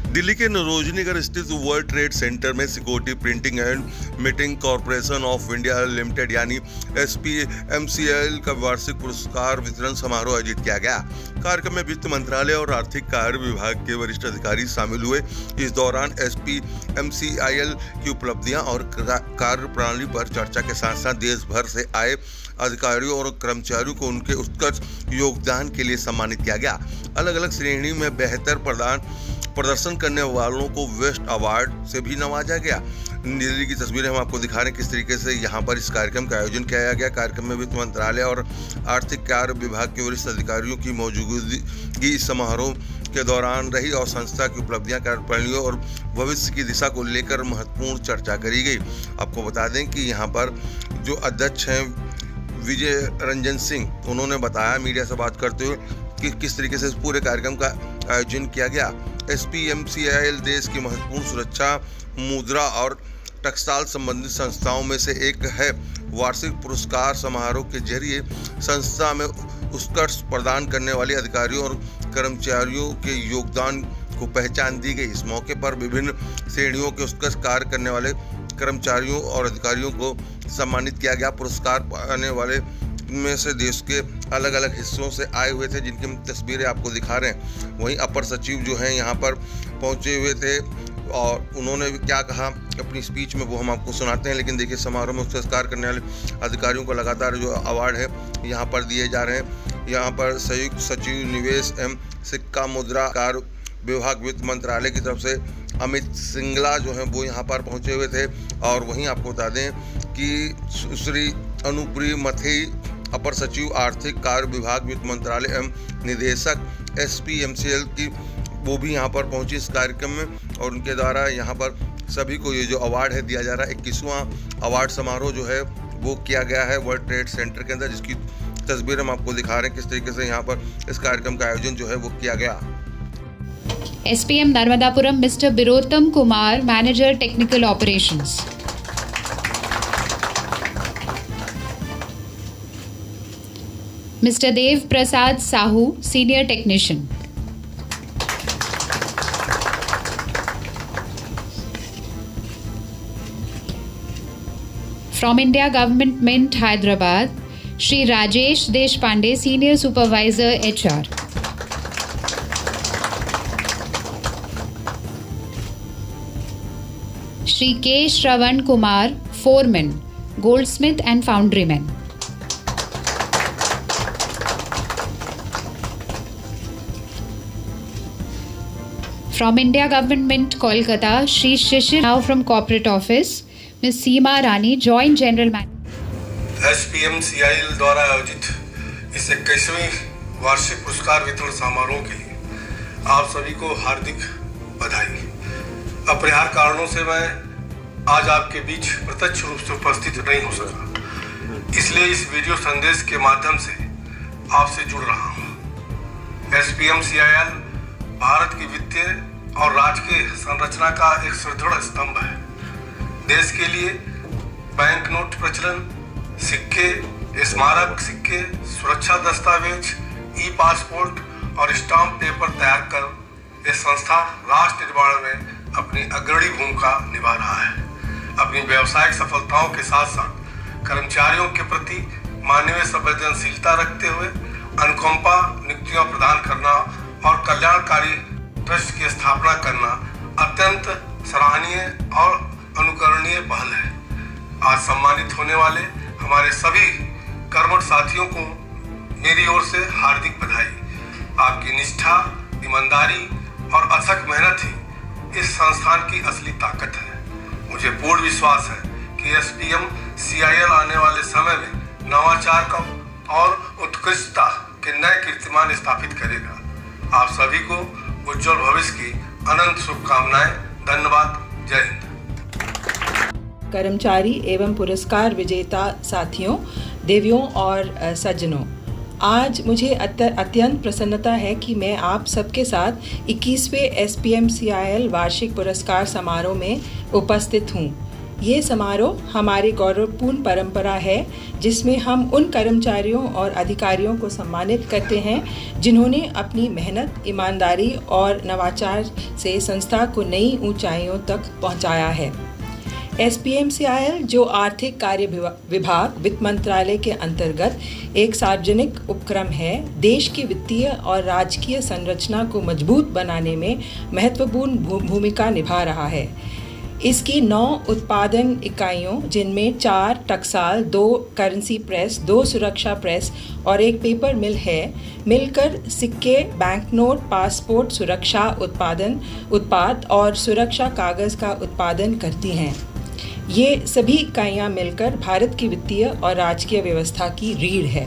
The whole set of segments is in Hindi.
दिल्ली के नरोजनीगढ़ स्थित वर्ल्ड ट्रेड सेंटर में security printing and meeting corporation of India limited यानी SPMCL का वार्षिक पुरस्कार वितरण समारोह आयोजित किया गया। कार्यक्रम में वित्त मंत्रालय और आर्थिक कार्य विभाग के वरिष्ठ अधिकारी शामिल हुए। इस दौरान SPMCL की उपलब्धियां और कार्य प्रणाली पर चर्चा के साथ साथ देश भर से आए अधिकारियों और कर्मचारियों को उनके उत्कृष्ट योगदान के लिए सम्मानित किया गया। अलग अलग श्रेणी में बेहतर प्रदर्शन करने वालों को वेस्ट अवार्ड से भी नवाजा गया। दिल्ली की तस्वीरें हम आपको दिखा रहे हैं किस तरीके से यहाँ पर इस कार्यक्रम का आयोजन किया गया। कार्यक्रम में वित्त मंत्रालय और आर्थिक कार्य विभाग के वरिष्ठ अधिकारियों की मौजूदगी इस समारोह के दौरान रही और संस्था की उपलब्धियां, कार्यप्रणालियों और भविष्य की दिशा को लेकर महत्वपूर्ण चर्चा करी गई। आपको बता दें कि यहाँ पर जो अध्यक्ष हैं विजय रंजन सिंह, उन्होंने बताया मीडिया से बात करते हुए कि किस तरीके से इस पूरे कार्यक्रम का आयोजन किया गया। SPMCL देश की महत्वपूर्ण सुरक्षा, मुद्रा और टेक्सटाइल संबंधित संस्थाओं में से एक है। वार्षिक पुरस्कार समारोह के जरिए संस्था में उत्कृष्ट प्रदान करने वाले अधिकारियों और कर्मचारियों के योगदान को पहचान दी गई। इस मौके पर विभिन्न श्रेणियों के उत्कृष्ट कार्य करने वाले कर्मचारियों और अधिकारियों को सम्मानित किया गया। पुरस्कार पाने वाले में से देश के अलग अलग हिस्सों से आए हुए थे, जिनकी हम तस्वीरें आपको दिखा रहे हैं। वहीं अपर सचिव जो हैं यहाँ पर पहुँचे हुए थे और उन्होंने क्या कहा अपनी स्पीच में, वो हम आपको सुनाते हैं। लेकिन देखिए, समारोह में पुरस्कार करने वाले अधिकारियों को लगातार जो अवार्ड है यहाँ पर दिए जा रहे हैं। यहाँ पर संयुक्त सचिव निवेश एवं सिक्का मुद्रा कार्य विभाग वित्त मंत्रालय की तरफ से अमित सिंगला जो हैं वो यहाँ पर पहुँचे हुए थे। और वहीं आपको बता दें कि श्री अनुप्रिय मथई अपर सचिव आर्थिक कार्य विभाग वित्त मंत्रालय एवं निदेशक SPMCL की वो भी यहाँ पर पहुँची इस कार्यक्रम में और उनके द्वारा यहाँ पर सभी को ये जो अवार्ड है दिया जा रहा है। 21वां अवार्ड समारोह जो है वो किया गया है वर्ल्ड ट्रेड सेंटर के अंदर, जिसकी तस्वीर हम आपको दिखा रहे हैं किस तरीके से यहाँ पर इस कार्यक्रम का आयोजन जो है वो किया गया। SPM Narmadapuram Mr. Birottam Kumar, Manager Technical Operations. Mr. Dev Prasad Sahu, Senior Technician. From India Government Mint, Hyderabad, Shri Rajesh Deshpande, Senior Supervisor HR. Shri K. Shravan Kumar, Foreman, Goldsmith and Foundryman. From India Government Mint, Kolkata, Shri Shishir Rao from Corporate Office, Ms. Seema Rani, Joint General Manager. SPMCL द्वारा आयोजित इस 21वीं वार्षिक पुरस्कार वितरण समारोह के लिए आप सभी को हार्दिक बधाई। अपरिहार कारणों से मैं आज आपके बीच प्रत्यक्ष रूप से उपस्थित नहीं हो सका, इसलिए इस वीडियो संदेश के माध्यम से आपसे जुड़ रहा हूँ। SPMCL भारत की वित्तीय और राजकीय संरचना का एक सुदृढ़ स्तंभ है। देश के लिए बैंक नोट प्रचलन, सिक्के, स्मारक सिक्के, सुरक्षा दस्तावेज, ई-पासपोर्ट और स्टाम्प पेपर तैयार कर यह संस्था राष्ट्र निर्माण में अपनी अग्रणी भूमिका निभा रहा है। अपनी व्यावसायिक सफलताओं के साथ साथ कर्मचारियों के प्रति मानवीय संवेदनशीलता रखते हुए अनुकंपा नियुक्तियां प्रदान करना और कल्याणकारी ट्रस्ट की स्थापना करना अत्यंत सराहनीय और अनुकरणीय पहल है। आज सम्मानित होने वाले हमारे सभी कर्मठ साथियों को मेरी ओर से हार्दिक बधाई। आपकी निष्ठा, ईमानदारी और अथक मेहनत ही इस संस्थान की असली ताकत है। मुझे पूर्ण विश्वास है कि SPMCL आने वाले समय में नवाचार का और उत्कृष्टता के नए कीर्तिमान स्थापित करेगा। आप सभी को उज्जवल भविष्य की अनंत शुभकामनाएं। धन्यवाद। जय हिंद। कर्मचारी एवं पुरस्कार विजेता साथियों, देवियों और सज्जनों, आज मुझे अत्यंत प्रसन्नता है कि मैं आप सबके साथ 21वें SPMCL वार्षिक पुरस्कार समारोह में उपस्थित हूँ। ये समारोह हमारी गौरवपूर्ण परंपरा है जिसमें हम उन कर्मचारियों और अधिकारियों को सम्मानित करते हैं जिन्होंने अपनी मेहनत, ईमानदारी और नवाचार से संस्था को नई ऊंचाइयों तक पहुंचाया है। SPMCIL, जो आर्थिक कार्य विभाग वित्त मंत्रालय के अंतर्गत एक सार्वजनिक उपक्रम है, देश की वित्तीय और राजकीय संरचना को मजबूत बनाने में महत्वपूर्ण भूमिका निभा रहा है। इसकी 9 उत्पादन इकाइयों, जिनमें 4 टकसाल, 2 करेंसी प्रेस, 2 सुरक्षा प्रेस और 1 पेपर मिल है, मिलकर सिक्के, बैंकनोट, पासपोर्ट सुरक्षा उत्पाद और सुरक्षा कागज़ का उत्पादन करती हैं। ये सभी इकाइयाँ मिलकर भारत की वित्तीय और राजकीय व्यवस्था की रीढ़ है।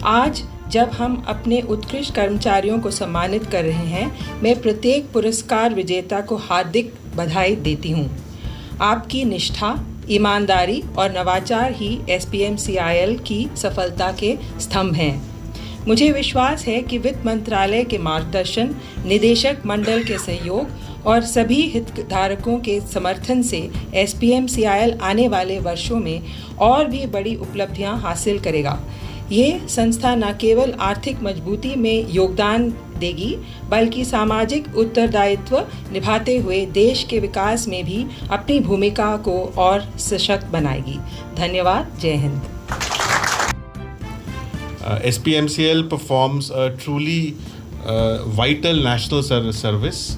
आज जब हम अपने उत्कृष्ट कर्मचारियों को सम्मानित कर रहे हैं, मैं प्रत्येक पुरस्कार विजेता को हार्दिक बधाई देती हूँ। आपकी निष्ठा, ईमानदारी और नवाचार ही SPMCIL की सफलता के स्तंभ हैं। मुझे विश्वास है कि वित्त मंत्रालय के मार्गदर्शन, निदेशक मंडल के सहयोग और सभी हितधारकों के समर्थन से SPMCIL आने वाले वर्षों में और भी बड़ी उपलब्धियां हासिल करेगा। ये संस्था न केवल आर्थिक मजबूती में योगदान देगी, बल्कि सामाजिक उत्तरदायित्व निभाते हुए देश के विकास में भी अपनी भूमिका को और सशक्त बनाएगी। धन्यवाद। जय Hind. SPMCL performs a truly vital national service,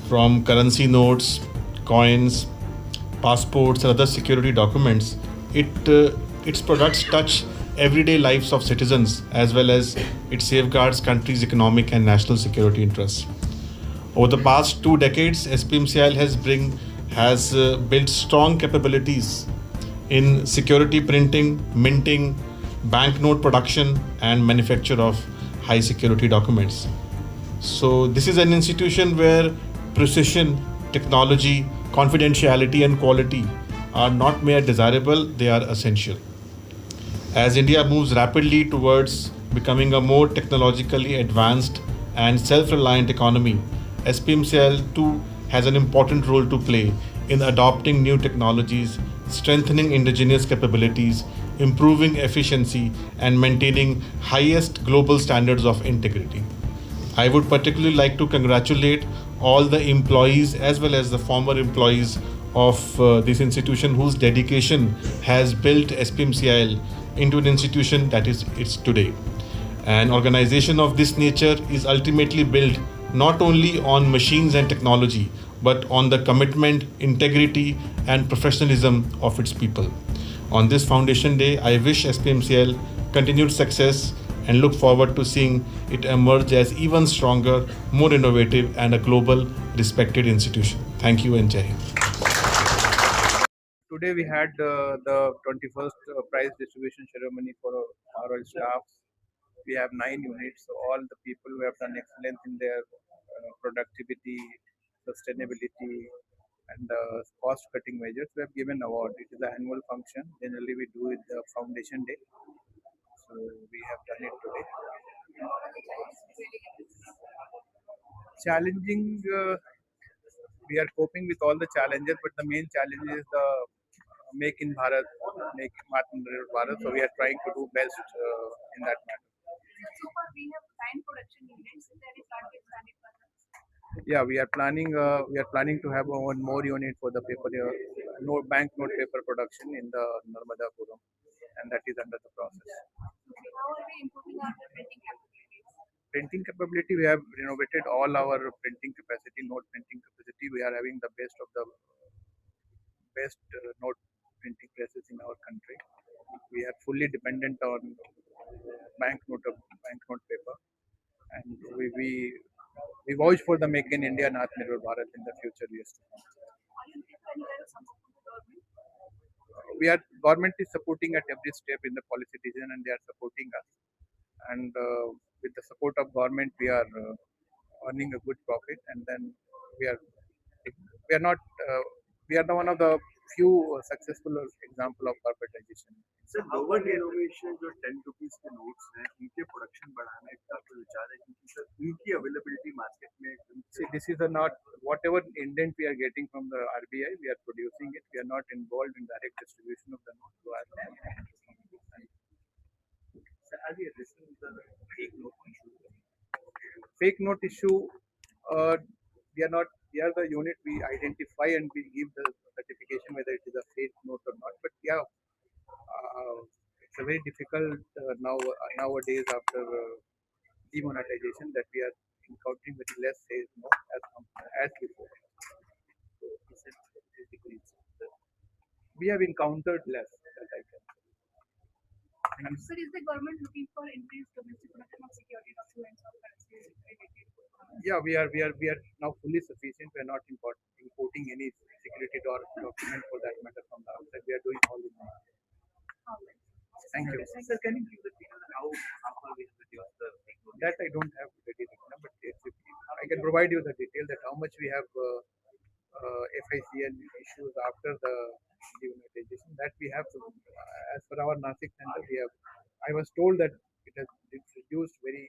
from currency notes, coins, passports, and other security documents. Its products touch everyday lives of citizens, as well as it safeguards country's economic and national security interests. Over the past 2 decades, SPMCIL has built strong capabilities in security printing, minting, banknote production, and manufacture of high security documents. So this is an institution where precision, technology, confidentiality, and quality are not mere desirable, they are essential. As India moves rapidly towards becoming a more technologically advanced and self-reliant economy, SPMCIL too has an important role to play in adopting new technologies, strengthening indigenous capabilities, improving efficiency, and maintaining highest global standards of integrity. I would particularly like to congratulate all the employees as well as the former employees of this institution whose dedication has built SPMCIL into an institution that is it's today. An organization of this nature is ultimately built not only on machines and technology, but on the commitment, integrity, and professionalism of its people. On this Foundation Day, I wish SPMCIL continued success and look forward to seeing it emerge as even stronger, more innovative, and a global respected institution. Thank you and Jai Hind. Today we had the 21st prize distribution ceremony for our staff. We have 9 units, so all the people who have done excellence in their productivity, sustainability, and cost cutting measures, we have given award. It is an annual function. Generally we do it the Foundation Day, so we have done it today. Challenging, we are coping with all the challenges, but the main challenge is the make in Bharat, make Atmanirbhar Bharat. So we are trying to do best in that matter. So far we have 9 production units. Is there any target planning for that? Yeah, we are planning to have one more unit for the paper banknote paper production in the Narmadapuram, and that is under the process. Okay. How are we improving our printing capabilities? Printing capability, we have renovated all our printing capacity, note printing capacity. We are having the best of the best note printing presses in our country. We are fully dependent on banknote paper, and we vouch for the Make in India and Atmanirbhar Bharat in the future years to come. Are you looking at support from the government? Government is supporting at every step in the policy decision, and they are supporting us. And with the support of government, we are earning a good profit, and then we are not we are the one of the few successful example of corporatization. Sir lower denomination जो 10 रुपीज के नोट्स हैं उनके प्रोडक्शन बढ़ाने का कोई विचार है क्योंकि सर उनकी अवेलेबिलिटी मार्केट में See, this is not whatever indent we are getting from the RBI, we are producing it. We are not involved in direct distribution of the note to RBI. Sir are we addressing the fake note issue Fake note issue, we are not. We are the unit. We identify and we give the certification whether it is a fake note or not. But yeah, it's a very difficult nowadays after demonetization that we are encountering very less fake note as before. We have encountered less. That I can. Sir, is the government looking for increased domestic production of security documents or currency related? Yeah, we are now fully sufficient. We are not importing any security document for that matter from the outside. We are doing all in house. Thank you. Sir can you give the detail how far we have reduced the fake note That I don't have ready right now, but I can provide you the detail that how much we have FICN issues after the demonetization. That we have, as per our Nasik center, we have. I was told that it's reduced very